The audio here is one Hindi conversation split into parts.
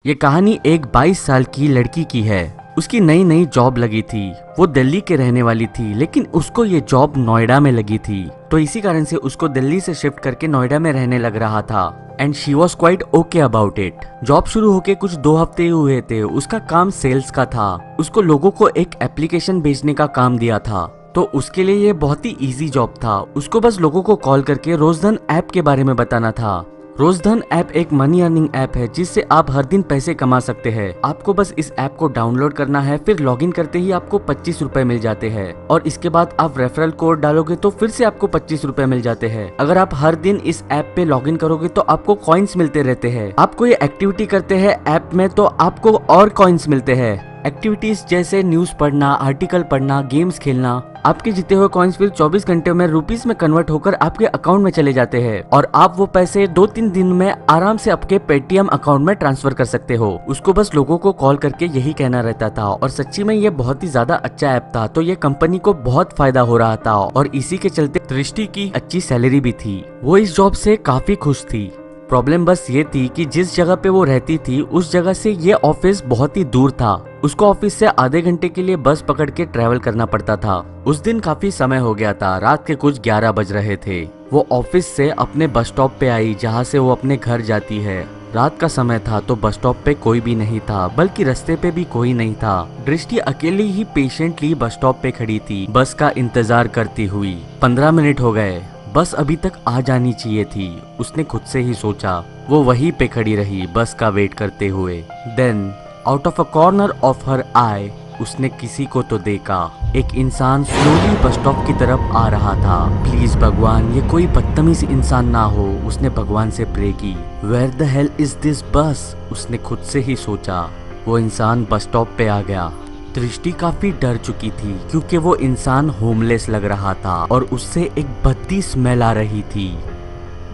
ये कहानी एक 22 साल की लड़की की है। उसकी नई नई जॉब लगी थी। वो दिल्ली के रहने वाली थी, लेकिन उसको ये जॉब नोएडा में लगी थी, तो इसी कारण से उसको दिल्ली से शिफ्ट करके नोएडा में रहने लग रहा था। And she was quite okay about it. Job शुरू होके कुछ 2 हफ्ते ही हुए थे। उसका काम सेल्स का था। उसको लोगों को एक एप्लीकेशन बेचने का काम दिया था, तो उसके लिए ये बहुत ही इजी जॉब था। उसको बस लोगों को कॉल करके रोजधन ऐप के बारे में बताना था। रोजधन ऐप एक मनी अर्निंग ऐप है, जिससे आप हर दिन पैसे कमा सकते हैं। आपको बस इस ऐप को डाउनलोड करना है, फिर लॉगिन करते ही आपको 25 रुपए मिल जाते हैं, और इसके बाद आप रेफरल कोड डालोगे तो फिर से आपको 25 रुपए मिल जाते हैं। अगर आप हर दिन इस ऐप पे लॉगिन करोगे तो आपको कॉइन्स मिलते रहते हैं। आपको ये एक्टिविटी करते हैं ऐप में तो आपको और कॉइन्स मिलते हैं। एक्टिविटीज जैसे न्यूज पढ़ना, आर्टिकल पढ़ना, गेम्स खेलना। आपके जीते हुए कॉइन्स फिर 24 घंटे में रुपीस में कन्वर्ट होकर आपके अकाउंट में चले जाते हैं, और आप वो पैसे 2-3 दिन में आराम से आपके पेटीएम अकाउंट में ट्रांसफर कर सकते हो। उसको बस लोगों को कॉल करके यही कहना रहता था, और सच्ची में ये बहुत ही ज्यादा अच्छा ऐप था, तो ये कंपनी को बहुत फायदा हो रहा था, और इसी के चलते दृष्टि की अच्छी सैलरी भी थी। वो इस जॉब से काफी खुश थी। प्रॉब्लम बस ये थी कि जिस जगह पे वो रहती थी उस जगह से ये ऑफिस बहुत ही दूर था। उसको ऑफिस से आधे घंटे के लिए बस पकड़ के ट्रैवल करना पड़ता था। उस दिन काफी समय हो गया था, रात के कुछ 11 बज रहे थे। वो ऑफिस से अपने बस स्टॉप पे आई, जहाँ से वो अपने घर जाती है। रात का समय था, तो बस स्टॉप पे कोई भी नहीं था, बल्कि रास्ते पे भी कोई नहीं था। दृष्टि अकेली ही पेशेंटली बस स्टॉप पे खड़ी थी, बस का इंतजार करती हुई। 15 मिनट हो गए, बस अभी तक आ जानी चाहिए थी, उसने खुद से ही सोचा। वो वहीं पे खड़ी रही बस का वेट करते हुए। Then out of a corner of her eye उसने किसी को तो देखा। एक इंसान स्लोली बस स्टॉप की तरफ आ रहा था। प्लीज भगवान, ये कोई बदतमीज इंसान ना हो, उसने भगवान से प्रे की। Where the hell is this bus, उसने खुद से ही सोचा। वो इंसान बस स्टॉप पे आ गया। दृष्टि काफी डर चुकी थी, क्योंकि वो इंसान होमलेस लग रहा था और उससे एक भद्दी स्मेल आ रही थी।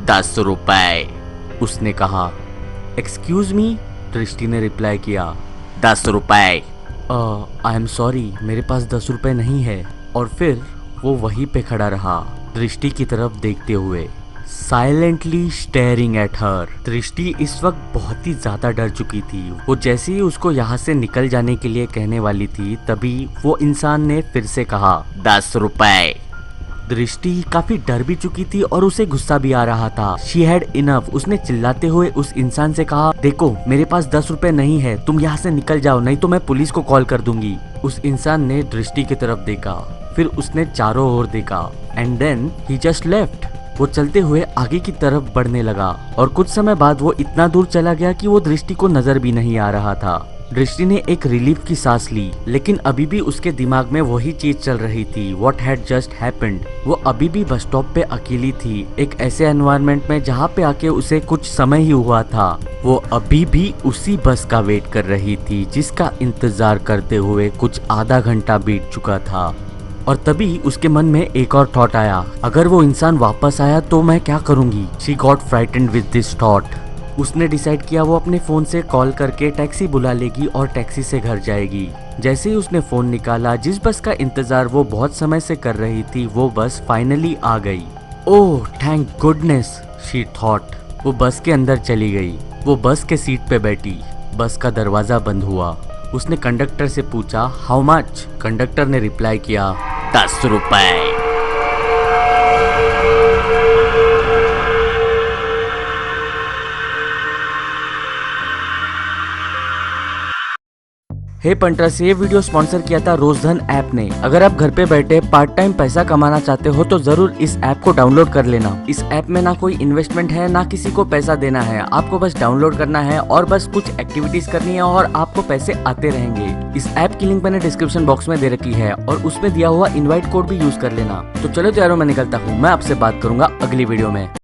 10 रुपए, उसने कहा। एक्सक्यूज मी, दृष्टि ने रिप्लाई किया। 10 रुपए। आई एम सॉरी, मेरे पास 10 रुपए नहीं है। और फिर वो वहीं पे खड़ा रहा, दृष्टि की तरफ देखते हुए, साइलेंटली स्टेयरिंग एट हर। दृष्टि इस वक्त बहुत ही ज्यादा डर चुकी थी। वो जैसे ही उसको यहाँ से निकल जाने के लिए कहने वाली थी, तभी वो इंसान ने फिर से कहा 10 रुपए। दृष्टि काफी डर भी चुकी थी और उसे गुस्सा भी आ रहा था। She had enough. उसने चिल्लाते हुए उस इंसान से कहा, देखो मेरे पास 10 रुपए नहीं है, तुम यहाँ से निकल जाओ, नहीं तो मैं पुलिस को कॉल कर दूंगी। उस इंसान ने दृष्टि की तरफ देखा, फिर उसने चारों ओर देखा, and then he just left. वो चलते हुए आगे की तरफ बढ़ने लगा, और कुछ समय बाद वो इतना दूर चला गया कि वो दृष्टि को नजर भी नहीं आ रहा था। दृष्टि ने एक रिलीफ की सांस ली, लेकिन अभी भी उसके दिमाग में वही चीज चल रही थी, व्हाट हैड जस्ट हैपेंड। वो अभी भी बस स्टॉप पे अकेली थी, एक ऐसे एनवायरनमेंट में जहाँ पे आके उसे कुछ समय ही हुआ था। वो अभी भी उसी बस का वेट कर रही थी, जिसका इंतजार करते हुए कुछ आधा घंटा बीत चुका था। और तभी उसके मन में एक और थॉट आया, अगर वो इंसान वापस आया तो मैं क्या करूंगी। She got frightened with this thought. उसने डिसाइड किया वो अपने फोन से कॉल करके टैक्सी बुला लेगी और टैक्सी से घर जाएगी। जैसे ही उसने फोन निकाला, जिस बस का इंतजार वो बहुत समय से कर रही थी, वो बस फाइनली आ गई। Oh thank goodness, she thought. वो बस के अंदर चली गई। वो बस के सीट पे बैठी। बस का दरवाजा बंद हुआ। उसने कंडक्टर से पूछा, हाउ मच। कंडक्टर ने रिप्लाई किया, 10 रुपए। हे पंटर्स, ये वीडियो स्पॉन्सर किया था रोजधन ऐप ने। अगर आप घर पे बैठे पार्ट टाइम पैसा कमाना चाहते हो तो जरूर इस ऐप को डाउनलोड कर लेना। इस ऐप में ना कोई इन्वेस्टमेंट है, ना किसी को पैसा देना है। आपको बस डाउनलोड करना है और बस कुछ एक्टिविटीज करनी है, और आपको पैसे आते रहेंगे। इस ऐप की लिंक मैंने डिस्क्रिप्शन बॉक्स में दे रखी है, और उसमें दिया हुआ इनवाइट कोड भी यूज कर लेना। तो चलो यारों, मैं निकलता हूँ। मैं आपसे बात करूंगा अगली वीडियो में।